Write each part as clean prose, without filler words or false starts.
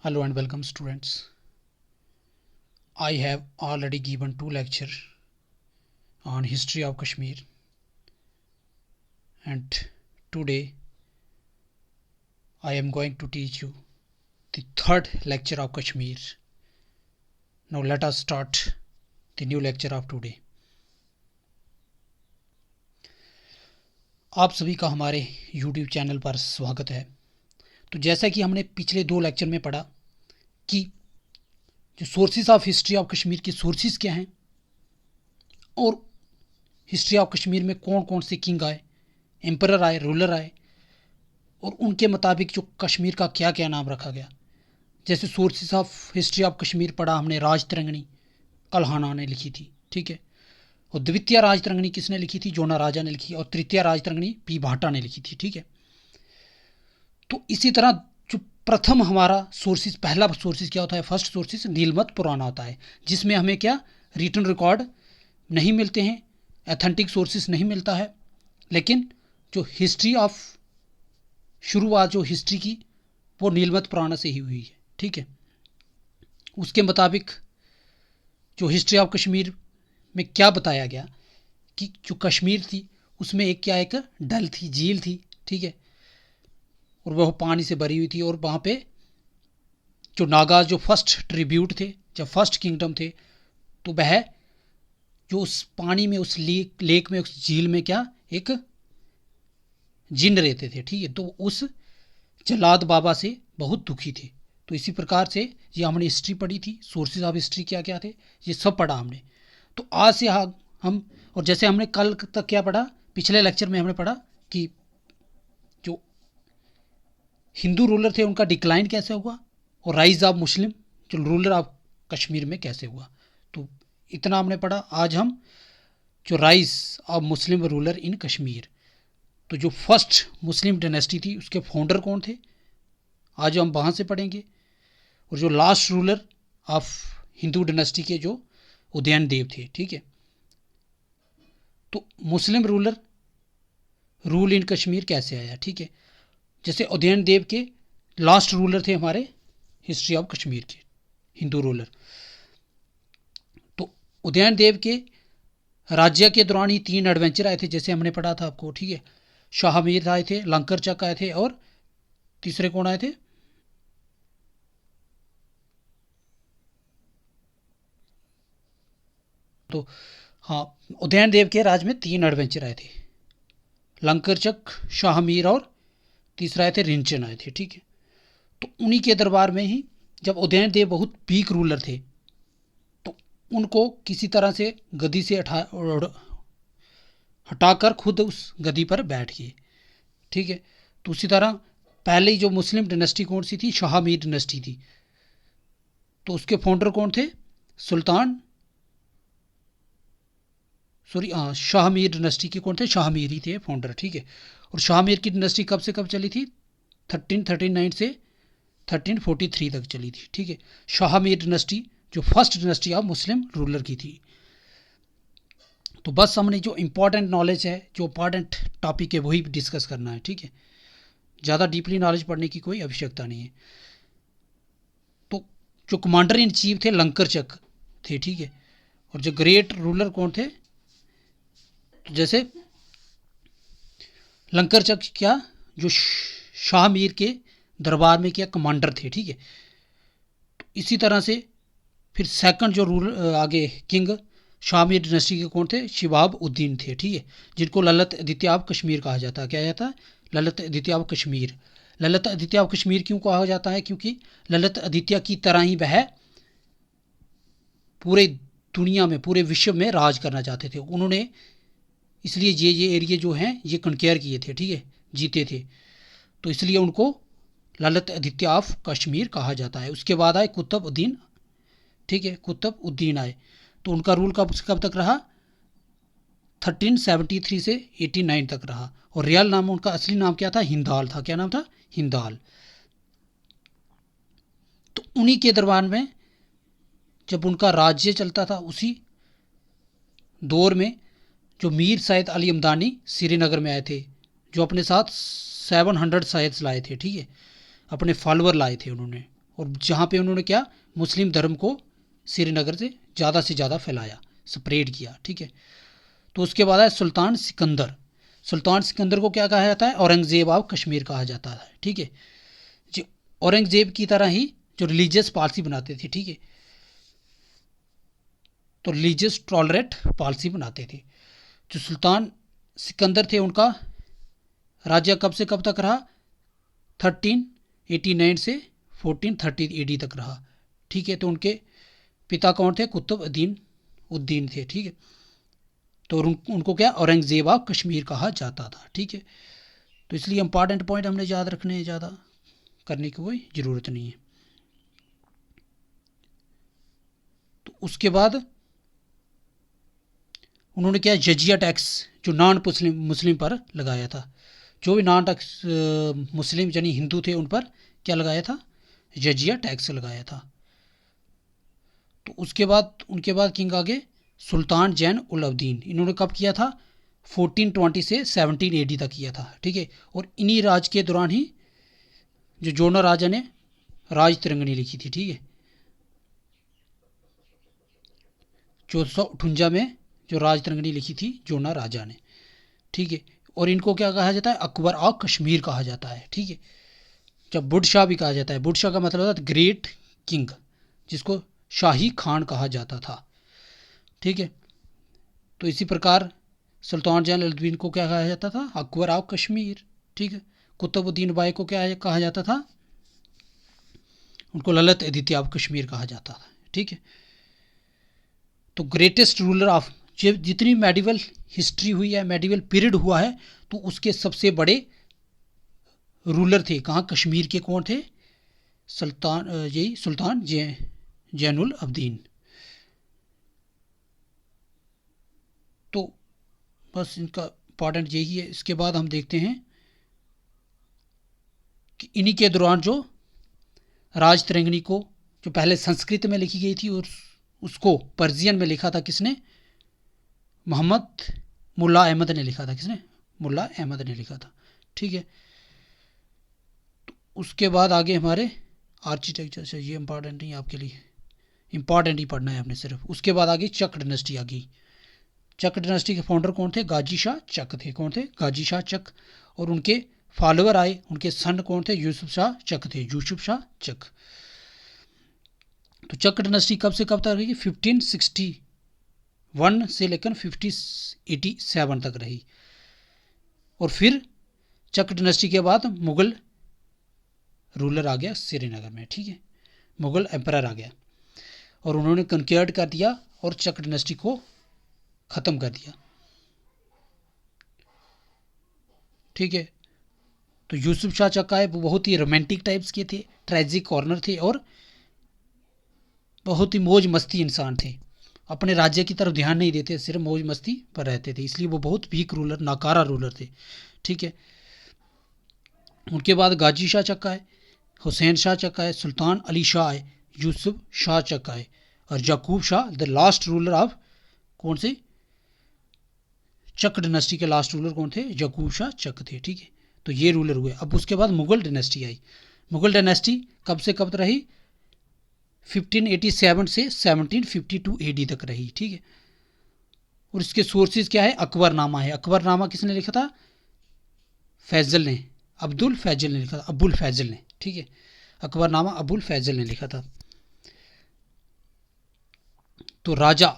Hello and welcome students. I have already given 2 lectures on history of Kashmir, and today I am going to teach you the third lecture of Kashmir. Now let us start the new lecture of today. आप सभी का हमारे YouTube channel पर स्वागत है। तो जैसा कि हमने पिछले 2 लेक्चर में पढ़ा कि जो sources of history of Kashmir के सोर्सेज क्या हैं और हिस्ट्री ऑफ कश्मीर में कौन कौन से किंग आए, एम्परर आए, रूलर आए और उनके मुताबिक जो कश्मीर का क्या क्या नाम रखा गया। जैसे sources of history of Kashmir पढ़ा हमने, राज तरंगनी कल्हाना ने लिखी थी, ठीक है। और द्वितीय राज तरंगनी किसने लिखी थी? जोना राजा ने लिखी। और तृतीय राज तरंगनी पी भाटा ने लिखी थी, ठीक है। तो इसी तरह जो प्रथम हमारा सोर्सेज, पहला सोर्सेज क्या होता है? फर्स्ट सोर्सेज नीलमत पुराण होता है, जिसमें हमें क्या रिटन रिकॉर्ड नहीं मिलते हैं, एथेंटिक सोर्सेज नहीं मिलता है, लेकिन जो हिस्ट्री ऑफ शुरुआत जो हिस्ट्री की वो नीलमत पुराण से ही हुई है, ठीक है। उसके मुताबिक जो हिस्ट्री ऑफ कश्मीर में क्या बताया गया कि जो कश्मीर थी उसमें एक डल थी, झील थी, ठीक है, और वह पानी से भरी हुई थी। और वहाँ पे जो नागाज जो फर्स्ट ट्रिब्यूट थे, जब फर्स्ट किंगडम थे, तो वह जो उस पानी में, उस लेक में, उस झील में क्या एक जिन रहते थे, ठीक है। तो उस जलाद बाबा से बहुत दुखी थे। तो इसी प्रकार से ये हमने हिस्ट्री पढ़ी थी, सोर्सेज ऑफ हिस्ट्री क्या क्या थे, ये सब पढ़ा हमने। तो आज से हम और जैसे हमने कल तक क्या पढ़ा, पिछले लेक्चर में हमने पढ़ा कि जो हिंदू रूलर थे उनका डिक्लाइन कैसे हुआ और राइज ऑफ मुस्लिम जो रूलर ऑफ कश्मीर में कैसे हुआ। तो इतना हमने पढ़ा। आज हम जो rise of Muslim ruler in Kashmir, तो जो फर्स्ट मुस्लिम डायनेस्टी थी उसके फाउंडर कौन थे, आज हम वहाँ से पढ़ेंगे। और जो last ruler of Hindu dynasty के जो उदयन देव थे, ठीक है। तो मुस्लिम रूलर रूल इन कश्मीर कैसे आया, ठीक है। जैसे उदयन देव के लास्ट रूलर थे हमारे हिस्ट्री ऑफ कश्मीर के हिंदू रूलर। तो उदयन देव के राज्य के दौरान ही 3 एडवेंचर आए थे, जैसे हमने पढ़ा था आपको, ठीक है। शाह मीर आए थे, लंकर चक आए थे और तीसरे कौन आए थे? तो हाँ, उदयन देव के राज में 3 एडवेंचर आए थे, लंकर चक, शाह मीर और तीसरा आए थे रिंचन आए थे, ठीक है। तो उन्हीं के दरबार में ही जब उदयन देव बहुत वीक रूलर थे तो उनको किसी तरह से गद्दी से हटाकर खुद उस गद्दी पर बैठ गए, ठीक है। तो उसी तरह पहले ही जो मुस्लिम डायनेस्टी कौन सी थी? शाह मीर डायनेस्टी थी। तो उसके फाउंडर कौन थे? सुल्तान सॉरी शाह मीर डायनेस्टी के कौन थे? शाह मीर ही थे फाउंडर, ठीक है। और शाह मीर की डायनेस्टी कब से कब चली थी? 1339 से 1343 तक चली थी, ठीक है। शाह मीर डायनेस्टी जो first dynasty of Muslim ruler की थी। तो बस हमने जो इम्पोर्टेंट नॉलेज है, जो इम्पोर्टेंट टॉपिक है, वही डिस्कस करना है, ठीक है। ज़्यादा डीपली नॉलेज पढ़ने की कोई आवश्यकता नहीं है। तो जो कमांडर इन चीफ थे लंकर चक थे, ठीक है। और जो ग्रेट रूलर कौन थे? तो जैसे लंकर चक क्या जो शाह मीर के दरबार में क्या कमांडर थे, ठीक है। तो इसी तरह से फिर सेकंड जो रूलर आगे किंग शाह मीर डायनेस्टी के कौन थे? शिवाब उद्दीन थे, ठीक है, जिनको ललित आदित्य ऑफ कश्मीर कहा जाता है। क्या जाता है? ललित आदित्य ऑफ कश्मीर। ललित आदित्य ऑफ कश्मीर क्यों कहा जाता है? क्योंकि ललित आदित्य की तरह ही वह पूरे दुनिया में, पूरे विश्व में राज करना चाहते थे। उन्होंने इसलिए ये एरिया जो हैं ये कनकेयर किए थे, ठीक है, जीते थे। तो इसलिए उनको ललित आदित्य ऑफ कश्मीर कहा जाता है। उसके बाद आए कुतुब उद्दीन, ठीक है, कुतुब उद्दीन आए। तो उनका रूल कब कब तक रहा? 1373 से 89 तक रहा। और रियल नाम, उनका असली नाम क्या था? हिंदाल था। क्या नाम था? हिंदाल। तो उन्हीं के दरबार में जब उनका राज्य चलता था, उसी दौर में जो मीर सैयद अली हमदानी श्रीनगर में आए थे, जो अपने साथ 700 शायद लाए थे, ठीक है, अपने फॉलोअर लाए थे उन्होंने। और जहाँ पे उन्होंने क्या मुस्लिम धर्म को श्रीनगर से ज़्यादा फैलाया, स्प्रेड किया। ठीक है, तो उसके बाद है सुल्तान सिकंदर। सुल्तान सिकंदर को क्या कहा जाता है? औरंगजेब ऑफ कश्मीर कहा जाता है। ठीक है जी, औरंगजेब की तरह ही जो रिलीजियस पॉलिसी बनाते थे। ठीक है, तो रिलीजियस टॉलरेट पॉलिसी बनाते थे। जो सुल्तान सिकंदर थे उनका राज्य कब से कब तक रहा? 1389 से 1430 AD तक रहा। ठीक है, तो उनके पिता कौन थे? कुतुब उद्दीन थे। ठीक है, तो उनको क्या औरंगजेब ऑफ कश्मीर कहा जाता था। ठीक है, तो इसलिए इंपॉर्टेंट पॉइंट हमने याद रखने हैं, ज़्यादा करने की कोई ज़रूरत नहीं है। तो उसके बाद उन्होंने क्या जजिया टैक्स जो नॉन मुस्लिम पर लगाया था। जो भी नॉन टैक्स मुस्लिम यानी हिंदू थे उन पर क्या लगाया था? जजिया टैक्स लगाया था। तो उसके बाद उनके बाद किंग आगे सुल्तान जैन उल अब्दीन। इन्होंने कब किया था? 1420 से 17 AD तक किया था। ठीक है, और इन्हीं राज के दौरान ही जो जोना राजा ने राज तिरंगनी लिखी थी। ठीक है, 1458 में जो राज तिरंगनी लिखी थी जोना राजा ने। ठीक है, और इनको क्या कहा जाता है? अकबर ऑफ कश्मीर कहा जाता है। ठीक है, जब बुढ़ शाह भी कहा जाता है। बुढ़ शाह का मतलब होता है ग्रेट किंग, जिसको शाही खान कहा जाता था। ठीक है, तो इसी प्रकार सुल्तान जैन अब्दीन को क्या कहा जाता था? अकबर ऑफ कश्मीर। ठीक है, कुतुबुद्दीन बाई को क्या कहा जाता था? उनको ललित आदित्य ऑफ कश्मीर कहा जाता था। ठीक है, तो ग्रेटेस्ट रूलर ऑफ जितनी मेडिवल हिस्ट्री हुई है, मेडिवल पीरियड हुआ है, तो उसके सबसे बड़े रूलर थे कहाँ? कश्मीर के कौन थे? सुल्तान जैनुल अब्दीन। तो बस इनका इंपॉर्टेंट यही है। इसके बाद हम देखते हैं कि इन्हीं के दौरान जो राज तिरंगनी को जो पहले संस्कृत में लिखी गई थी और उसको पर्जियन में लिखा था किसने? मोहम्मद मुल्ला अहमद ने लिखा था। किसने? मुल्ला अहमद ने लिखा था। ठीक है, तो उसके बाद आगे हमारे आर्किटेक्चर से, ये इंपॉर्टेंट नहीं आपके लिए, इंपॉर्टेंट ही पढ़ना है आपने सिर्फ। उसके बाद आगे चक डायनेस्टी आ गई। चक डायनेस्टी के फाउंडर कौन थे? गाजी शाह चक थे। कौन थे? गाजी शाह चक। और उनके फॉलोअर आए, उनके सन कौन थे? यूसुफ शाह चक थे। यूसुफ शाह चक। तो चक डायनेस्टी कब से कब तक रहेगी? 1561 से लेकर 1587 तक रही। और फिर चक डायनेस्टी के बाद मुगल रूलर आ गया श्रीनगर में। ठीक है, मुगल एम्परर आ गया और उन्होंने कन्क्योर्ड कर दिया और चक डायनेस्टी को ख़त्म कर दिया। ठीक है, तो यूसुफ शाह चक आए, वो बहुत ही रोमांटिक टाइप्स के थे, ट्रेजिक कॉर्नर थे और बहुत ही मौज मस्ती इंसान थे। अपने राज्य की तरफ ध्यान नहीं देते, सिर्फ मौज मस्ती पर रहते थे, इसलिए वो बहुत वीक रूलर, नाकारा रूलर थे। ठीक है, उनके बाद गाजी शाह चक आए, हुसैन शाह चक आए, सुल्तान अली शाह आए, यूसुफ शाह चक आए और Yakub Shah the last ruler of कौन से? चक डायनेस्टी के लास्ट रूलर कौन थे? याकूब शाह चक थे। ठीक है, तो ये रूलर हुए। अब उसके बाद मुगल डायनेस्टी आई। मुगल डायनेस्टी कब से कब तक रही? 1587 से 1752 AD तक रही। ठीक है, और इसके सोर्सेज क्या है? अकबरनामा है। अकबरनामा किसने लिखा था? फैजल ने, अब्दुल फैजल ने लिखा था, अबुल फैजल ने। ठीक है, अकबरनामा अबुल फैजल ने लिखा था। तो राजा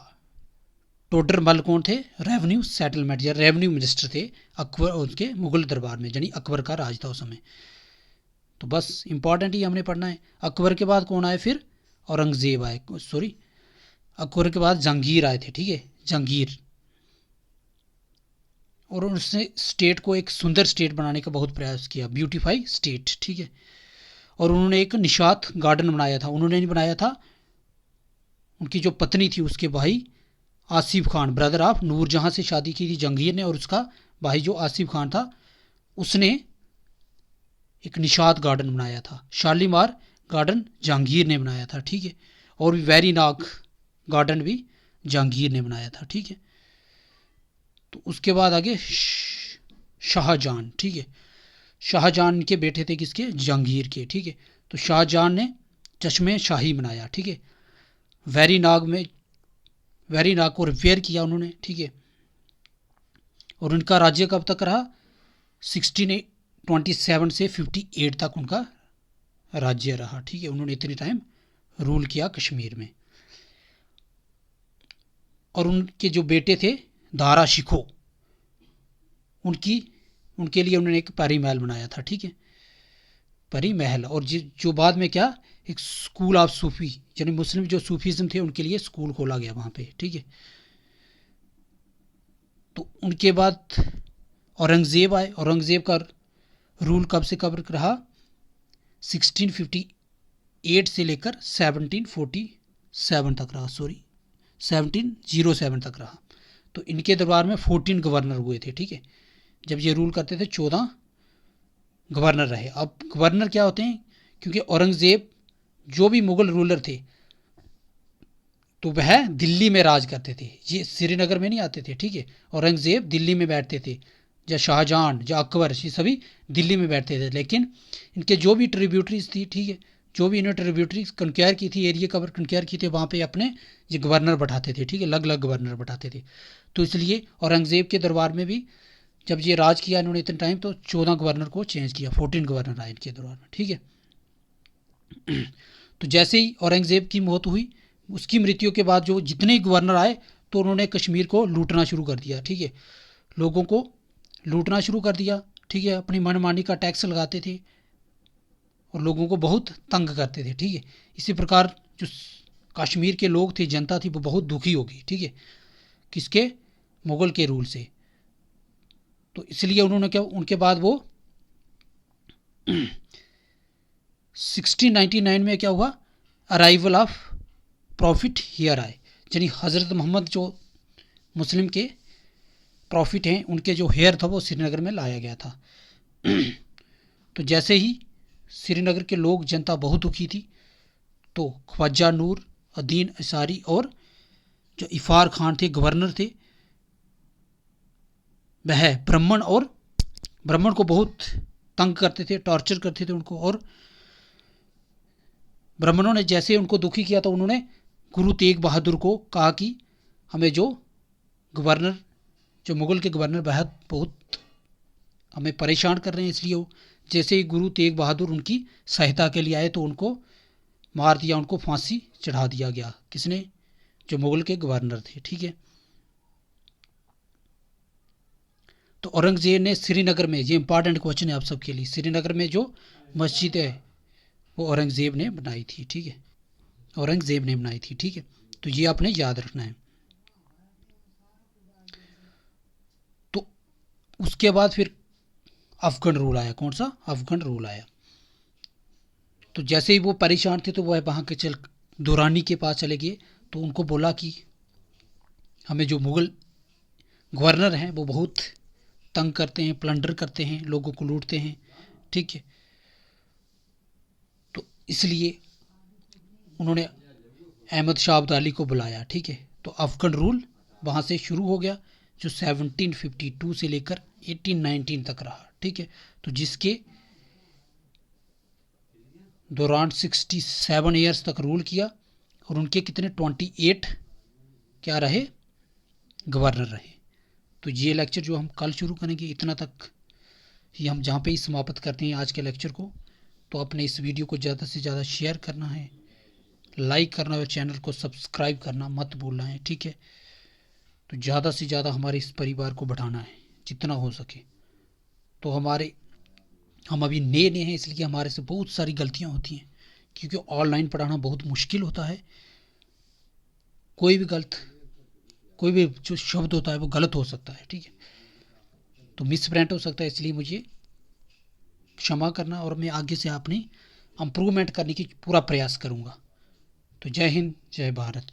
टोडरमल कौन थे? रेवेन्यू सेटलमेंट या रेवेन्यू मिनिस्टर थे अकबर उसके मुगल दरबार में, यानी अकबर का राज था उस समय। तो बस इंपॉर्टेंट ही हमने पढ़ना है। अकबर के बाद कौन आए? फिर औरंगजेब आए, सॉरी अकबर के बाद जहांगीर आए थे। ठीक है, जहांगीर, और उसने स्टेट को एक सुंदर स्टेट बनाने का बहुत प्रयास किया, ब्यूटीफाई स्टेट। ठीक है, और उन्होंने एक निशात गार्डन बनाया था। उन्होंने नहीं बनाया था, उनकी जो पत्नी थी उसके भाई आसिफ खान, ब्रदर ऑफ नूरजहां से शादी की थी जहांगीर ने, और उसका भाई जो आसिफ खान था उसने एक निशात गार्डन बनाया था। शालीमार गार्डन जहांगीर ने बनाया था। ठीक है, और भी वेरीनाग गार्डन भी जहांगीर ने बनाया था। ठीक है, तो उसके बाद आगे शाहजहां। ठीक है, शाहजहां के बेटे थे किसके? जहांगीर के। ठीक है, तो शाहजहां ने चश्मे शाही बनाया, ठीक है। वेरीनाग को रिपेयर किया उन्होंने, ठीक है। और उनका राज्य कब तक रहा? 1627 से 58 तक उनका राज्य रहा, ठीक है। उन्होंने इतने टाइम रूल किया कश्मीर में। और उनके जो बेटे थे दारा शिको, उनके लिए उन्होंने एक परी महल बनाया था, ठीक है, परी महल। और जो बाद में क्या, एक स्कूल ऑफ सूफी, यानी मुस्लिम जो सूफीज़म थे उनके लिए स्कूल खोला गया वहाँ पे, ठीक है। तो उनके बाद औरंगज़ेब आए। औरंगज़ेब का रूल कब से कब रहा? 1658 से लेकर 1747 तक रहा, 1707 तक रहा। तो इनके दरबार में 14 गवर्नर हुए थे, ठीक है। जब ये रूल करते थे 14 गवर्नर रहे। अब गवर्नर क्या होते हैं? क्योंकि औरंगज़ेब जो भी मुग़ल रूलर थे तो वह दिल्ली में राज करते थे, ये श्रीनगर में नहीं आते थे, ठीक है। औरंगज़ेब दिल्ली में बैठते थे, या शाहजहां या अकबर, ये सभी दिल्ली में बैठते थे। लेकिन इनके जो भी ट्रिब्यूटरीज थी, ठीक है, जो भी इन्होंने ट्रिब्यूटरीज कंक्वायर की थी, एरिया कवर कंक्वायर की थी, वहाँ पे अपने ये गवर्नर बैठाते थे, ठीक है, अलग अलग गवर्नर बैठाते थे। तो इसलिए औरंगज़ेब के दरबार में भी जब ये राज किया इन्होंने इतने टाइम, तो 14 गवर्नर को चेंज किया, 14 गवर्नर आए इनके दरबार में, ठीक है। तो जैसे ही औरंगज़ेब की मौत हुई, उसकी मृत्यु के बाद जो जितने गवर्नर आए तो उन्होंने कश्मीर को लूटना शुरू कर दिया, ठीक है, लोगों को लूटना शुरू कर दिया, ठीक है। अपनी मनमानी का टैक्स लगाते थे और लोगों को बहुत तंग करते थे, ठीक है। इसी प्रकार जो कश्मीर के लोग थे, जनता थी, वो बहुत दुखी हो गई, ठीक है, किसके? मुग़ल के रूल से। तो इसलिए उन्होंने क्या, उनके बाद वो 1699 में क्या हुआ? अराइवल ऑफ प्रॉफिट हियर आए, यानी हज़रत मोहम्मद जो मुस्लिम के प्रॉफिट हैं, उनके जो हेयर था वो श्रीनगर में लाया गया था। तो जैसे ही श्रीनगर के लोग, जनता बहुत दुखी थी, तो ख्वाजा नूर अदीन अंसारी और जो इफ़ार खान थे, गवर्नर थे, वह ब्राह्मण को बहुत तंग करते थे, टॉर्चर करते थे उनको। और ब्राह्मणों ने जैसे उनको दुखी किया तो उन्होंने गुरु तेग बहादुर को कहा कि हमें जो गवर्नर, जो मुग़ल के गवर्नर बहुत हमें परेशान कर रहे हैं, इसलिए जैसे ही गुरु तेग बहादुर उनकी सहायता के लिए आए तो उनको मार दिया, उनको फांसी चढ़ा दिया गया। किसने? जो मुग़ल के गवर्नर थे, ठीक है। तो औरंगज़ेब ने श्रीनगर में, ये इंपॉर्टेंट क्वेश्चन है आप सबके लिए, श्रीनगर में जो मस्जिद है वो औरंगज़ेब ने बनाई थी, ठीक है, औरंगज़ेब ने बनाई थी, ठीक है। तो ये आपने याद रखना है। तो उसके बाद फिर अफगान रूल आया। कौन सा? अफगान रूल आया। तो जैसे ही वो परेशान थे तो वह वहाँ के दुरानी के पास चले गए। तो उनको बोला कि हमें जो मुग़ल गवर्नर हैं वो बहुत तंग करते हैं, प्लंडर करते हैं, लोगों को लूटते हैं, ठीक है। तो इसलिए उन्होंने अहमद शाह अब्दाली को बुलाया, ठीक है। तो अफगान रूल वहाँ से शुरू हो गया, जो 1752 से लेकर 1819 तक रहा, ठीक है। तो जिसके दौरान 67 ईयर्स तक रूल किया। और उनके कितने? 28 क्या रहे? गवर्नर रहे। तो ये लेक्चर जो हम कल शुरू करेंगे, इतना तक ही हम जहाँ पे ही समाप्त करते हैं आज के लेक्चर को। तो अपने इस वीडियो को ज़्यादा से ज़्यादा शेयर करना है, लाइक करना है और चैनल को सब्सक्राइब करना मत भूलना है, ठीक है। तो ज़्यादा से ज़्यादा हमारे इस परिवार को बढ़ाना है जितना हो सके। तो हम अभी नए हैं, इसलिए हमारे से बहुत सारी गलतियाँ होती हैं, क्योंकि ऑनलाइन पढ़ाना बहुत मुश्किल होता है। कोई भी जो शब्द होता है वो गलत हो सकता है, ठीक है, तो मिसप्रिंट हो सकता है, इसलिए मुझे क्षमा करना। और मैं आगे से अपनी इम्प्रूवमेंट करने की पूरा प्रयास करूँगा। तो जय हिंद, जय भारत।